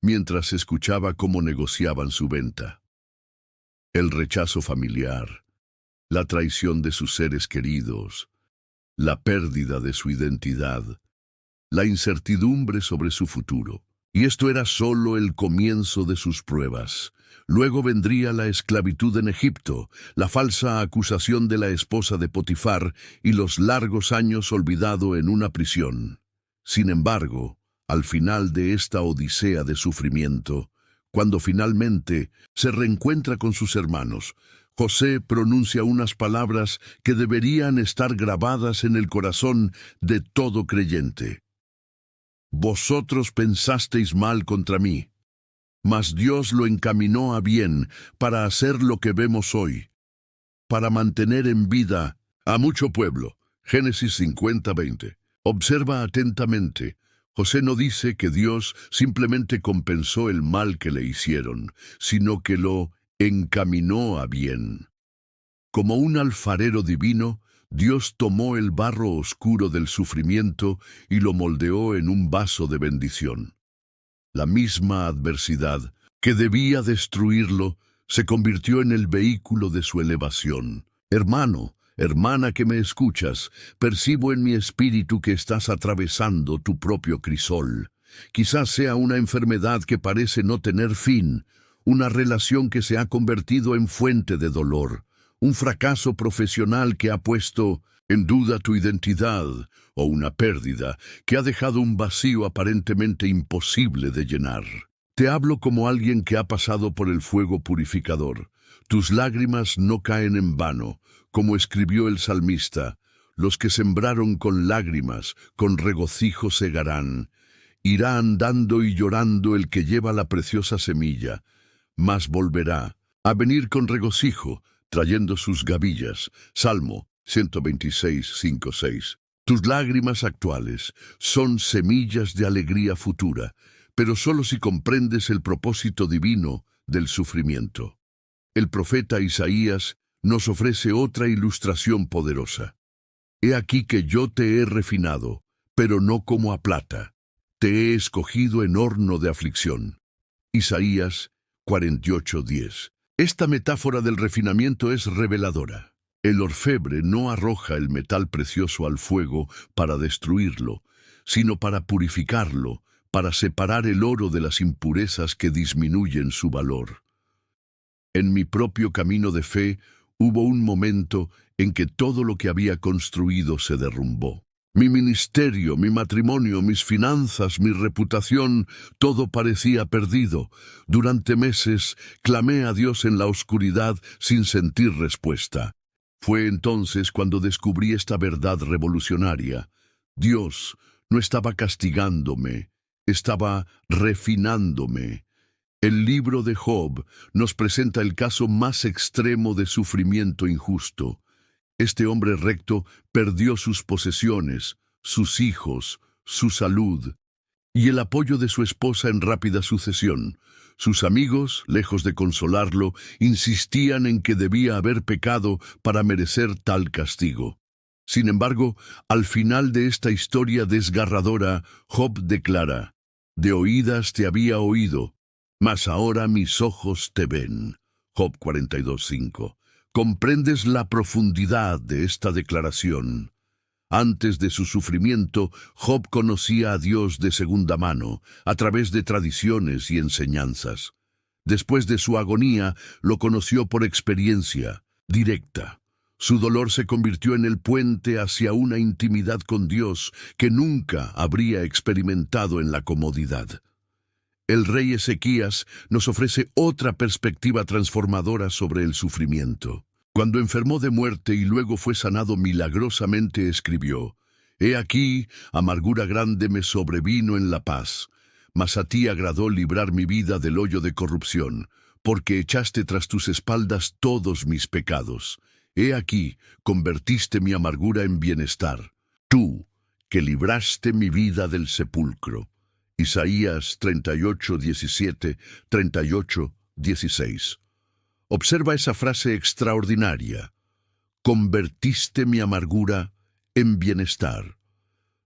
mientras escuchaba cómo negociaban su venta. El rechazo familiar, la traición de sus seres queridos, la pérdida de su identidad, la incertidumbre sobre su futuro. Y esto era solo el comienzo de sus pruebas. Luego vendría la esclavitud en Egipto, la falsa acusación de la esposa de Potifar y los largos años olvidado en una prisión. Sin embargo, al final de esta odisea de sufrimiento, cuando finalmente se reencuentra con sus hermanos, José pronuncia unas palabras que deberían estar grabadas en el corazón de todo creyente. Vosotros pensasteis mal contra mí, mas Dios lo encaminó a bien para hacer lo que vemos hoy, para mantener en vida a mucho pueblo. Génesis 50:20. Observa atentamente. José no dice que Dios simplemente compensó el mal que le hicieron, sino que lo encaminó a bien. Como un alfarero divino, Dios tomó el barro oscuro del sufrimiento y lo moldeó en un vaso de bendición. La misma adversidad que debía destruirlo se convirtió en el vehículo de su elevación. Hermano, hermana que me escuchas, percibo en mi espíritu que estás atravesando tu propio crisol. Quizás sea una enfermedad que parece no tener fin, una relación que se ha convertido en fuente de dolor, un fracaso profesional que ha puesto en duda tu identidad, o una pérdida que ha dejado un vacío aparentemente imposible de llenar. Te hablo como alguien que ha pasado por el fuego purificador. Tus lágrimas no caen en vano, como escribió el salmista. Los que sembraron con lágrimas, con regocijo segarán. Irá andando y llorando el que lleva la preciosa semilla, mas volverá a venir con regocijo, trayendo sus gavillas. Salmo 126:5-6. Tus lágrimas actuales son semillas de alegría futura, pero solo si comprendes el propósito divino del sufrimiento. El profeta Isaías nos ofrece otra ilustración poderosa. He aquí que yo te he refinado, pero no como a plata. Te he escogido en horno de aflicción. Isaías 48:10. Esta metáfora del refinamiento es reveladora. El orfebre no arroja el metal precioso al fuego para destruirlo, sino para purificarlo, para separar el oro de las impurezas que disminuyen su valor. En mi propio camino de fe hubo un momento en que todo lo que había construido se derrumbó. Mi ministerio, mi matrimonio, mis finanzas, mi reputación, todo parecía perdido. Durante meses clamé a Dios en la oscuridad sin sentir respuesta. Fue entonces cuando descubrí esta verdad revolucionaria. Dios no estaba castigándome, estaba refinándome. El libro de Job nos presenta el caso más extremo de sufrimiento injusto. Este hombre recto perdió sus posesiones, sus hijos, su salud y el apoyo de su esposa en rápida sucesión. Sus amigos, lejos de consolarlo, insistían en que debía haber pecado para merecer tal castigo. Sin embargo, al final de esta historia desgarradora, Job declara: «De oídas te había oído, mas ahora mis ojos te ven». Job 42:5. ¿Comprendes la profundidad de esta declaración? Antes de su sufrimiento, Job conocía a Dios de segunda mano, a través de tradiciones y enseñanzas. Después de su agonía, lo conoció por experiencia directa. Su dolor se convirtió en el puente hacia una intimidad con Dios que nunca habría experimentado en la comodidad. El rey Ezequías nos ofrece otra perspectiva transformadora sobre el sufrimiento. Cuando enfermó de muerte y luego fue sanado milagrosamente, escribió: «He aquí, amargura grande me sobrevino en la paz, mas a ti agradó librar mi vida del hoyo de corrupción, porque echaste tras tus espaldas todos mis pecados. He aquí, convertiste mi amargura en bienestar, tú, que libraste mi vida del sepulcro». Isaías 38:17, 38:16. Observa esa frase extraordinaria: «Convertiste mi amargura en bienestar».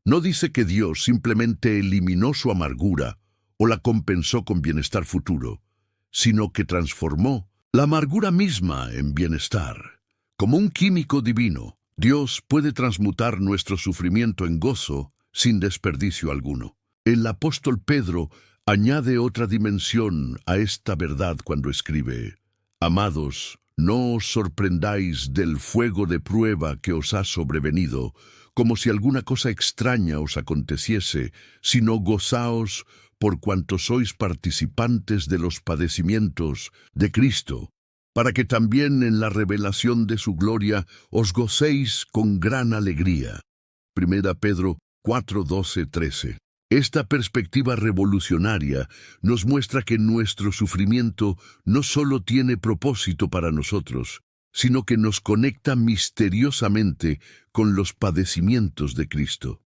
No dice que Dios simplemente eliminó su amargura o la compensó con bienestar futuro, sino que transformó la amargura misma en bienestar. Como un químico divino, Dios puede transmutar nuestro sufrimiento en gozo sin desperdicio alguno. El apóstol Pedro añade otra dimensión a esta verdad cuando escribe: «Amados, no os sorprendáis del fuego de prueba que os ha sobrevenido, como si alguna cosa extraña os aconteciese, sino gozaos por cuanto sois participantes de los padecimientos de Cristo, para que también en la revelación de su gloria os gocéis con gran alegría». Primera Pedro 4:12-13. Esta perspectiva revolucionaria nos muestra que nuestro sufrimiento no solo tiene propósito para nosotros, sino que nos conecta misteriosamente con los padecimientos de Cristo.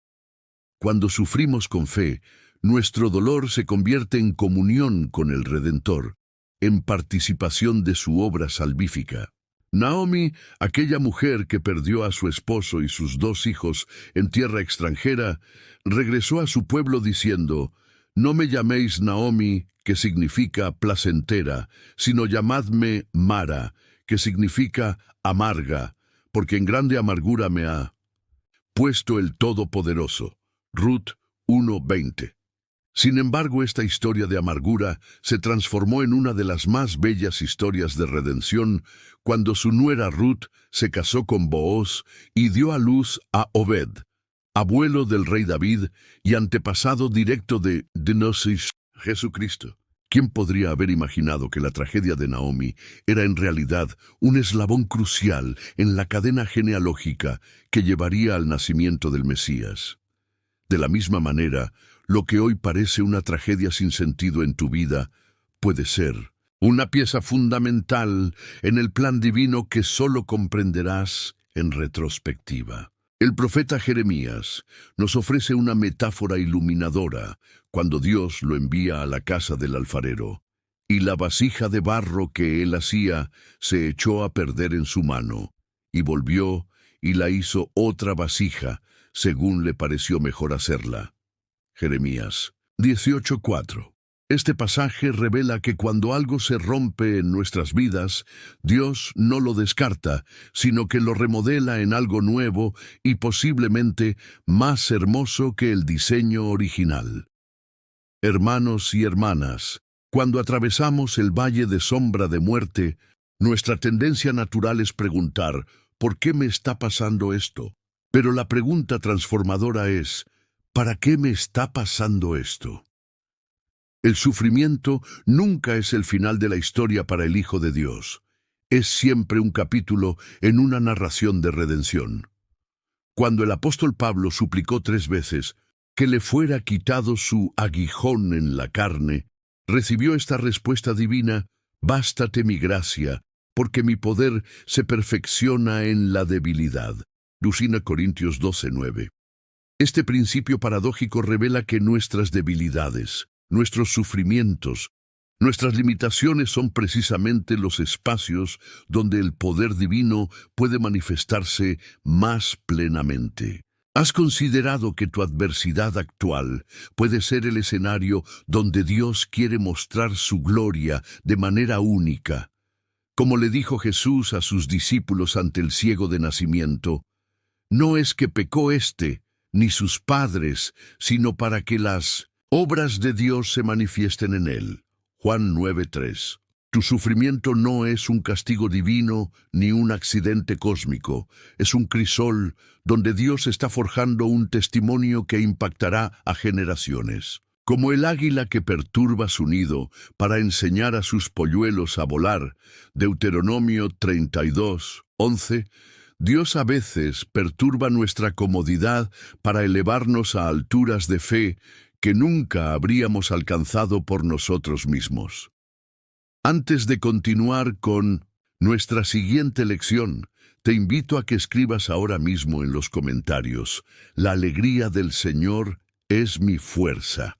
Cuando sufrimos con fe, nuestro dolor se convierte en comunión con el Redentor, en participación de su obra salvífica. Naomi, aquella mujer que perdió a su esposo y sus 2 hijos en tierra extranjera, regresó a su pueblo diciendo: «No me llaméis Naomi, que significa placentera, sino llamadme Mara, que significa amarga, porque en grande amargura me ha puesto el Todopoderoso». Ruth 1:20. Sin embargo, esta historia de amargura se transformó en una de las más bellas historias de redención cuando su nuera Ruth se casó con Booz y dio a luz a Obed, abuelo del rey David y antepasado directo de Jesucristo. ¿Quién podría haber imaginado que la tragedia de Naomi era en realidad un eslabón crucial en la cadena genealógica que llevaría al nacimiento del Mesías? De la misma manera, lo que hoy parece una tragedia sin sentido en tu vida puede ser una pieza fundamental en el plan divino que solo comprenderás en retrospectiva. El profeta Jeremías nos ofrece una metáfora iluminadora cuando Dios lo envía a la casa del alfarero, y la vasija de barro que él hacía se echó a perder en su mano, y volvió y la hizo otra vasija, según le pareció mejor hacerla. Jeremías 18:4. Este pasaje revela que cuando algo se rompe en nuestras vidas, Dios no lo descarta, sino que lo remodela en algo nuevo y posiblemente más hermoso que el diseño original. Hermanos y hermanas, cuando atravesamos el valle de sombra de muerte, nuestra tendencia natural es preguntar: ¿por qué me está pasando esto? Pero la pregunta transformadora es: ¿para qué me está pasando esto? El sufrimiento nunca es el final de la historia para el Hijo de Dios. es siempre un capítulo en una narración de redención. Cuando el apóstol Pablo suplicó 3 veces que le fuera quitado su aguijón en la carne, recibió esta respuesta divina: «Bástate mi gracia, porque mi poder se perfecciona en la debilidad». 2 Corintios 12:9. Este principio paradójico revela que nuestras debilidades, nuestros sufrimientos, nuestras limitaciones son precisamente los espacios donde el poder divino puede manifestarse más plenamente. ¿Has considerado que tu adversidad actual puede ser el escenario donde Dios quiere mostrar su gloria de manera única? Como le dijo Jesús a sus discípulos ante el ciego de nacimiento: «No es que pecó ni sus padres, sino para que las obras de Dios se manifiesten en él». Juan 9:3. Tu sufrimiento no es un castigo divino ni un accidente cósmico. Es un crisol donde Dios está forjando un testimonio que impactará a generaciones. Como el águila que perturba su nido para enseñar a sus polluelos a volar, Deuteronomio 32:11, Dios a veces perturba nuestra comodidad para elevarnos a alturas de fe que nunca habríamos alcanzado por nosotros mismos. Antes de continuar con nuestra siguiente lección, te invito a que escribas ahora mismo en los comentarios: «La alegría del Señor es mi fuerza»,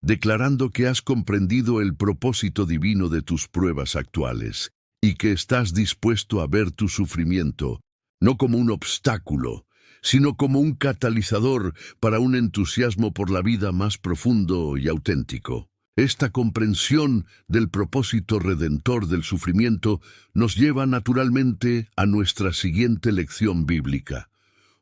declarando que has comprendido el propósito divino de tus pruebas actuales y que estás dispuesto a ver tu sufrimiento no como un obstáculo, sino como un catalizador para un entusiasmo por la vida más profundo y auténtico. Esta comprensión del propósito redentor del sufrimiento nos lleva naturalmente a nuestra siguiente lección bíblica,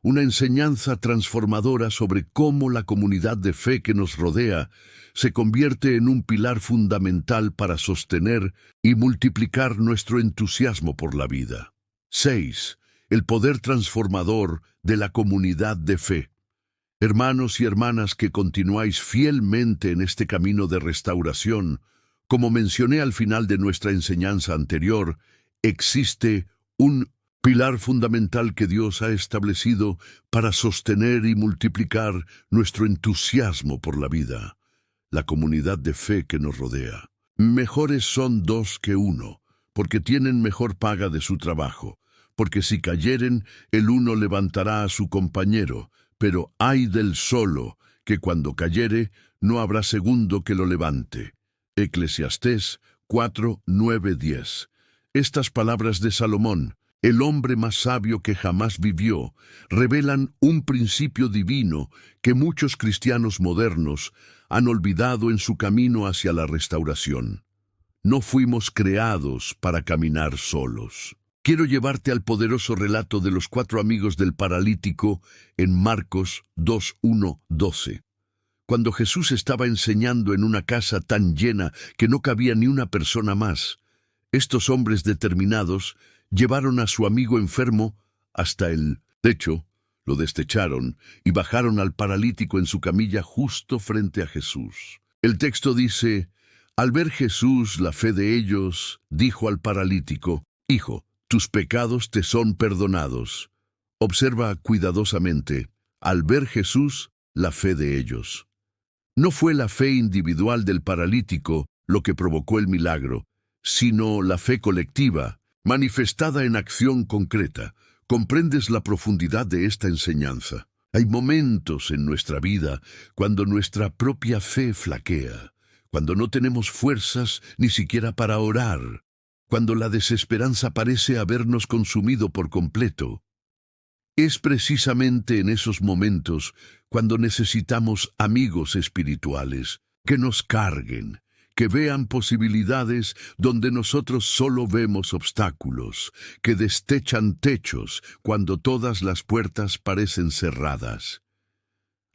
una enseñanza transformadora sobre cómo la comunidad de fe que nos rodea se convierte en un pilar fundamental para sostener y multiplicar nuestro entusiasmo por la vida. 6. El poder transformador de la comunidad de fe. Hermanos y hermanas que continuáis fielmente en este camino de restauración, como mencioné al final de nuestra enseñanza anterior, existe un pilar fundamental que Dios ha establecido para sostener y multiplicar nuestro entusiasmo por la vida: la comunidad de fe que nos rodea. Mejores son 2 que 1, porque tienen mejor paga de su trabajo. Porque si cayeren, el uno levantará a su compañero, pero ay del solo, que cuando cayere, no habrá segundo que lo levante. Eclesiastés 4:9-10. Estas palabras de Salomón, el hombre más sabio que jamás vivió, revelan un principio divino que muchos cristianos modernos han olvidado en su camino hacia la restauración. No fuimos creados para caminar solos. Quiero llevarte al poderoso relato de los 4 amigos del paralítico en Marcos 2:1-12. Cuando Jesús estaba enseñando en una casa tan llena que no cabía ni una persona más, estos hombres determinados llevaron a su amigo enfermo hasta el techo, lo destecharon y bajaron al paralítico en su camilla justo frente a Jesús. El texto dice: «Al ver Jesús la fe de ellos, dijo al paralítico: Hijo, tus pecados te son perdonados». Observa cuidadosamente: al ver Jesús la fe de ellos. No fue la fe individual del paralítico lo que provocó el milagro, sino la fe colectiva, manifestada en acción concreta. ¿Comprendes la profundidad de esta enseñanza? Hay momentos en nuestra vida cuando nuestra propia fe flaquea, cuando no tenemos fuerzas ni siquiera para orar, cuando la desesperanza parece habernos consumido por completo. Es precisamente en esos momentos cuando necesitamos amigos espirituales que nos carguen, que vean posibilidades donde nosotros solo vemos obstáculos, que destechan techos cuando todas las puertas parecen cerradas.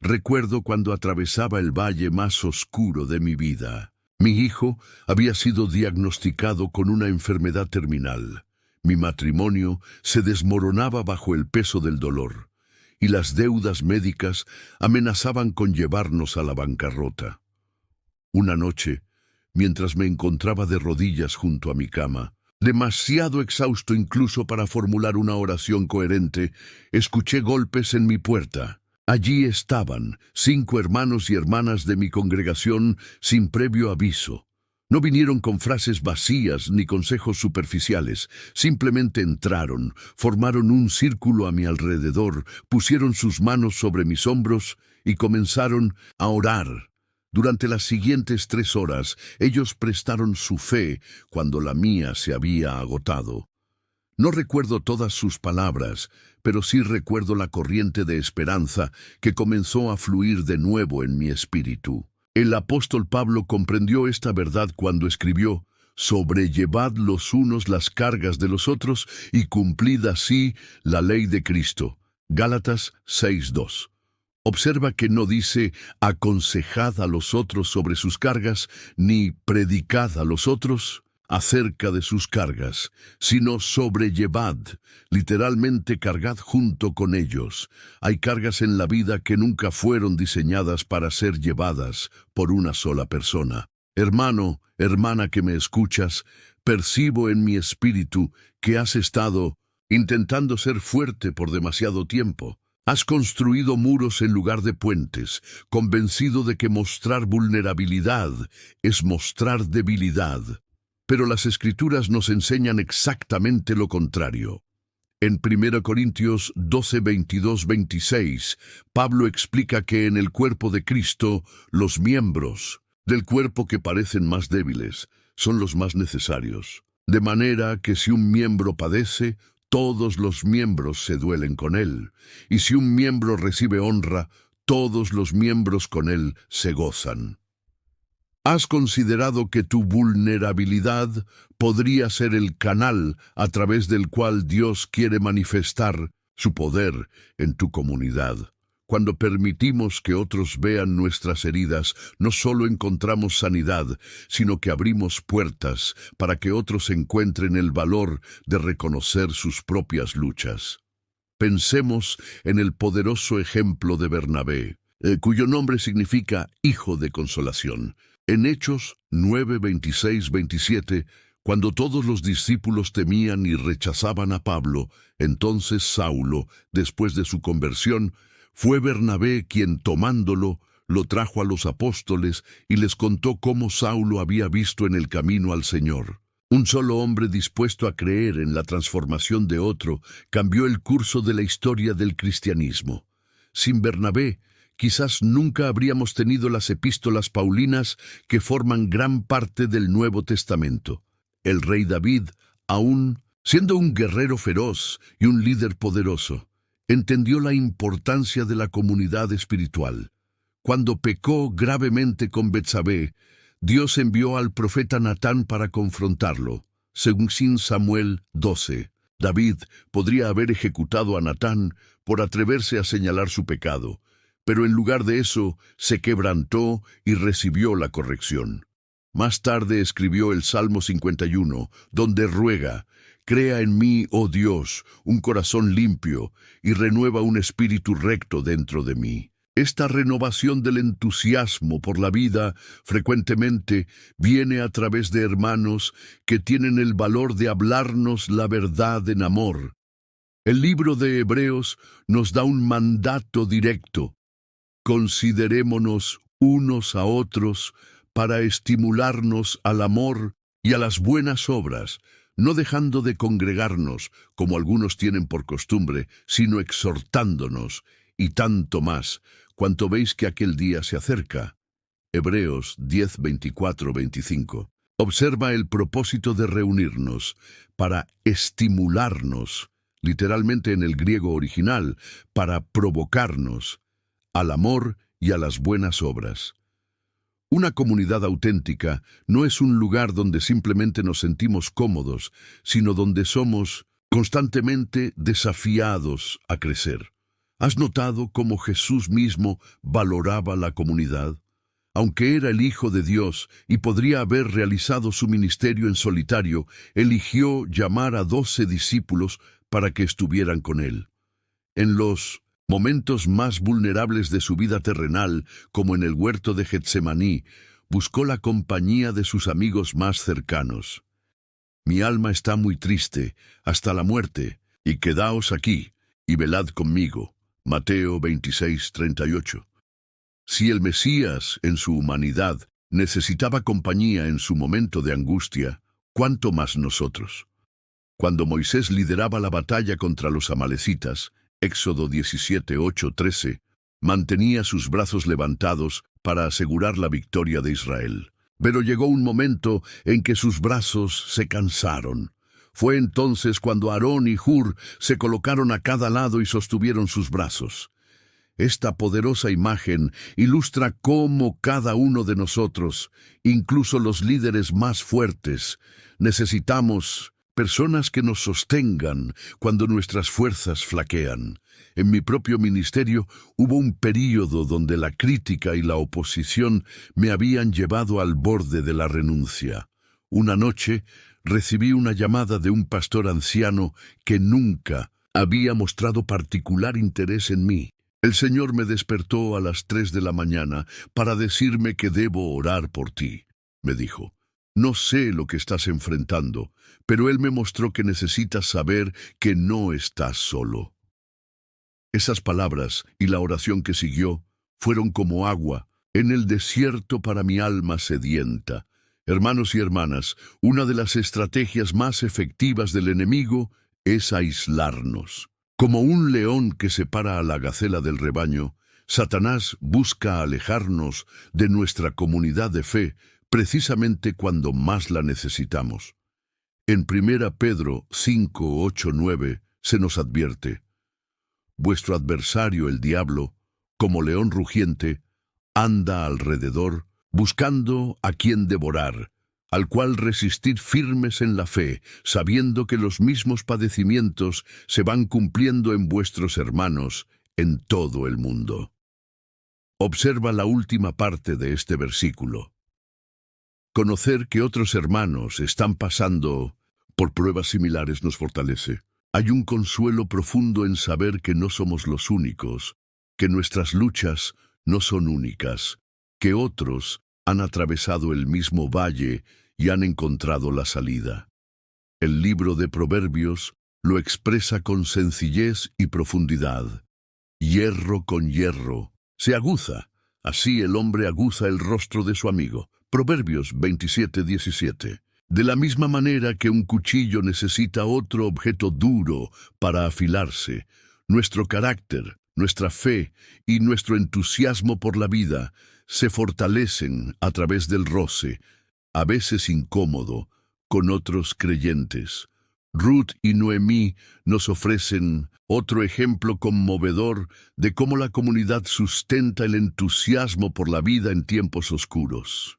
Recuerdo cuando atravesaba el valle más oscuro de mi vida. Mi hijo había sido diagnosticado con una enfermedad terminal. Mi matrimonio se desmoronaba bajo el peso del dolor, y las deudas médicas amenazaban con llevarnos a la bancarrota. Una noche, mientras me encontraba de rodillas junto a mi cama, Demasiado exhausto incluso para formular una oración coherente, escuché golpes en mi puerta. Allí estaban 5 hermanos y hermanas de mi congregación sin previo aviso. No vinieron con frases vacías ni consejos superficiales, simplemente entraron, formaron un círculo a mi alrededor, pusieron sus manos sobre mis hombros y comenzaron a orar. Durante las siguientes 3 horas, ellos prestaron su fe cuando la mía se había agotado. No recuerdo todas sus palabras, pero sí recuerdo la corriente de esperanza que comenzó a fluir de nuevo en mi espíritu. El apóstol Pablo comprendió esta verdad cuando escribió: «Sobrellevad los unos las cargas de los otros y cumplid así la ley de Cristo». Gálatas 6:2. Observa que no dice aconsejad a los otros sobre sus cargas, ni predicad a los otros acerca de sus cargas, sino sobrellevad, literalmente cargad junto con ellos. Hay cargas en la vida que nunca fueron diseñadas para ser llevadas por una sola persona. Hermano, hermana que me escuchas, percibo en mi espíritu que has estado intentando ser fuerte por demasiado tiempo. Has construido muros en lugar de puentes, convencido de que mostrar vulnerabilidad es mostrar debilidad. Pero las Escrituras nos enseñan exactamente lo contrario. En 1 Corintios 12, 22, 26, Pablo explica que en el cuerpo de Cristo, los miembros del cuerpo que parecen más débiles son los más necesarios. De manera que si un miembro padece, todos los miembros se duelen con él. Y si un miembro recibe honra, todos los miembros con él se gozan. ¿Has considerado que tu vulnerabilidad podría ser el canal a través del cual Dios quiere manifestar su poder en tu comunidad? Cuando permitimos que otros vean nuestras heridas, no solo encontramos sanidad, sino que abrimos puertas para que otros encuentren el valor de reconocer sus propias luchas. Pensemos en el poderoso ejemplo de Bernabé, cuyo nombre significa hijo de consolación. En Hechos 9, 26, 27, cuando todos los discípulos temían y rechazaban a Pablo, entonces Saulo, después de su conversión, fue Bernabé quien, tomándolo, lo trajo a los apóstoles y les contó cómo Saulo había visto en el camino al Señor. Un solo hombre dispuesto a creer en la transformación de otro cambió el curso de la historia del cristianismo. Sin Bernabé, quizás nunca habríamos tenido las epístolas paulinas que forman gran parte del Nuevo Testamento. El rey David, aún siendo un guerrero feroz y un líder poderoso, entendió la importancia de la comunidad espiritual. Cuando pecó gravemente con Betsabé, Dios envió al profeta Natán para confrontarlo. Según Samuel 12, David podría haber ejecutado a Natán por atreverse a señalar su pecado, pero en lugar de eso se quebrantó y recibió la corrección. Más tarde escribió el Salmo 51, donde ruega: «Crea en mí, oh Dios, un corazón limpio, y renueva un espíritu recto dentro de mí». Esta renovación del entusiasmo por la vida frecuentemente viene a través de hermanos que tienen el valor de hablarnos la verdad en amor. El libro de Hebreos nos da un mandato directo: considerémonos unos a otros para estimularnos al amor y a las buenas obras, no dejando de congregarnos, como algunos tienen por costumbre, sino exhortándonos, y tanto más, cuanto veis que aquel día se acerca. Hebreos 10, 24, 25. Observa el propósito de reunirnos para estimularnos, literalmente en el griego original, para provocarnos al amor y a las buenas obras. Una comunidad auténtica no es un lugar donde simplemente nos sentimos cómodos, sino donde somos constantemente desafiados a crecer. ¿Has notado cómo Jesús mismo valoraba la comunidad? Aunque era el Hijo de Dios y podría haber realizado su ministerio en solitario, eligió llamar a 12 discípulos para que estuvieran con él. En los momentos más vulnerables de su vida terrenal, como en el huerto de Getsemaní, buscó la compañía de sus amigos más cercanos. Mi alma está muy triste, hasta la muerte, y quedaos aquí, y velad conmigo. Mateo 26:38. Si el Mesías, en su humanidad, necesitaba compañía en su momento de angustia, ¿cuánto más nosotros? Cuando Moisés lideraba la batalla contra los amalecitas, Éxodo 17:8-13, mantenía sus brazos levantados para asegurar la victoria de Israel. Pero llegó un momento en que sus brazos se cansaron. Fue entonces cuando Aarón y Hur se colocaron a cada lado y sostuvieron sus brazos. Esta poderosa imagen ilustra cómo cada uno de nosotros, incluso los líderes más fuertes, necesitamos personas que nos sostengan cuando nuestras fuerzas flaquean. En mi propio ministerio hubo un período donde la crítica y la oposición me habían llevado al borde de la renuncia. Una noche recibí una llamada de un pastor anciano que nunca había mostrado particular interés en mí. El Señor me despertó a las 3 de la mañana para decirme que debo orar por ti. Me dijo, no sé lo que estás enfrentando, pero Él me mostró que necesitas saber que no estás solo. Esas palabras y la oración que siguió fueron como agua en el desierto para mi alma sedienta. Hermanos y hermanas, una de las estrategias más efectivas del enemigo es aislarnos. Como un león que separa a la gacela del rebaño, Satanás busca alejarnos de nuestra comunidad de fe precisamente cuando más la necesitamos. En 1 Pedro 5, 8, 9 se nos advierte: vuestro adversario el diablo, como león rugiente, anda alrededor, buscando a quien devorar, al cual resistid firmes en la fe, sabiendo que los mismos padecimientos se van cumpliendo en vuestros hermanos en todo el mundo. Observa la última parte de este versículo. Conocer que otros hermanos están pasando por pruebas similares nos fortalece. Hay un consuelo profundo en saber que no somos los únicos, que nuestras luchas no son únicas, que otros han atravesado el mismo valle y han encontrado la salida. El libro de Proverbios lo expresa con sencillez y profundidad. Hierro con hierro se aguza, así el hombre aguza el rostro de su amigo. Proverbios 27:17. De la misma manera que un cuchillo necesita otro objeto duro para afilarse, nuestro carácter, nuestra fe y nuestro entusiasmo por la vida se fortalecen a través del roce, a veces incómodo, con otros creyentes. Ruth y Noemí nos ofrecen otro ejemplo conmovedor de cómo la comunidad sustenta el entusiasmo por la vida en tiempos oscuros.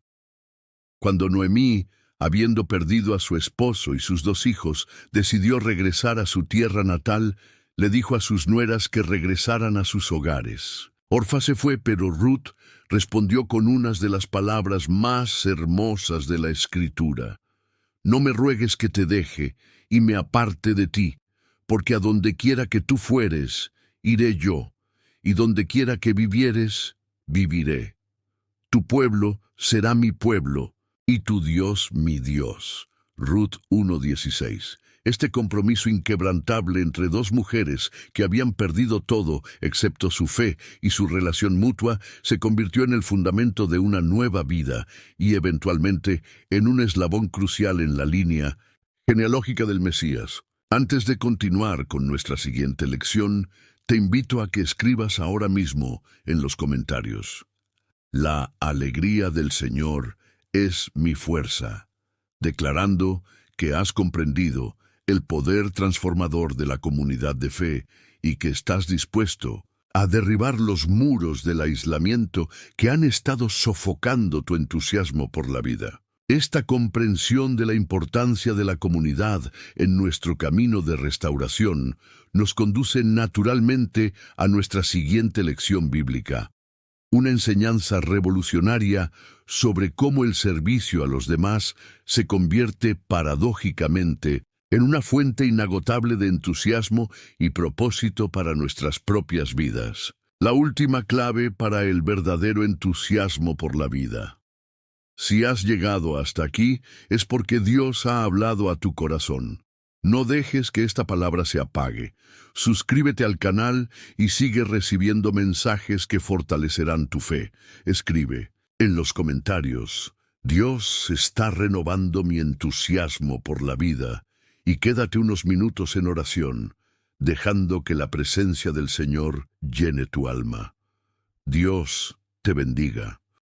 Cuando Noemí, habiendo perdido a su esposo y sus 2 hijos, decidió regresar a su tierra natal, le dijo a sus nueras que regresaran a sus hogares. Orfa se fue, pero Ruth respondió con unas de las palabras más hermosas de la Escritura. No me ruegues que te deje y me aparte de ti, porque a donde quiera que tú fueres, iré yo, y donde quiera que vivieres, viviré. Tu pueblo será mi pueblo, y tu Dios mi Dios. Ruth 1:16. Este compromiso inquebrantable entre 2 mujeres que habían perdido todo excepto su fe y su relación mutua se convirtió en el fundamento de una nueva vida y eventualmente en un eslabón crucial en la línea genealógica del Mesías. Antes de continuar con nuestra siguiente lección, te invito a que escribas ahora mismo en los comentarios: la alegría del Señor es mi fuerza, declarando que has comprendido el poder transformador de la comunidad de fe y que estás dispuesto a derribar los muros del aislamiento que han estado sofocando tu entusiasmo por la vida. Esta comprensión de la importancia de la comunidad en nuestro camino de restauración nos conduce naturalmente a nuestra siguiente lección bíblica. Una enseñanza revolucionaria sobre cómo el servicio a los demás se convierte paradójicamente en una fuente inagotable de entusiasmo y propósito para nuestras propias vidas. La última clave para el verdadero entusiasmo por la vida. Si has llegado hasta aquí, es porque Dios ha hablado a tu corazón. No dejes que esta palabra se apague. Suscríbete al canal y sigue recibiendo mensajes que fortalecerán tu fe. Escribe en los comentarios: Dios está renovando mi entusiasmo por la vida, y quédate unos minutos en oración, dejando que la presencia del Señor llene tu alma. Dios te bendiga.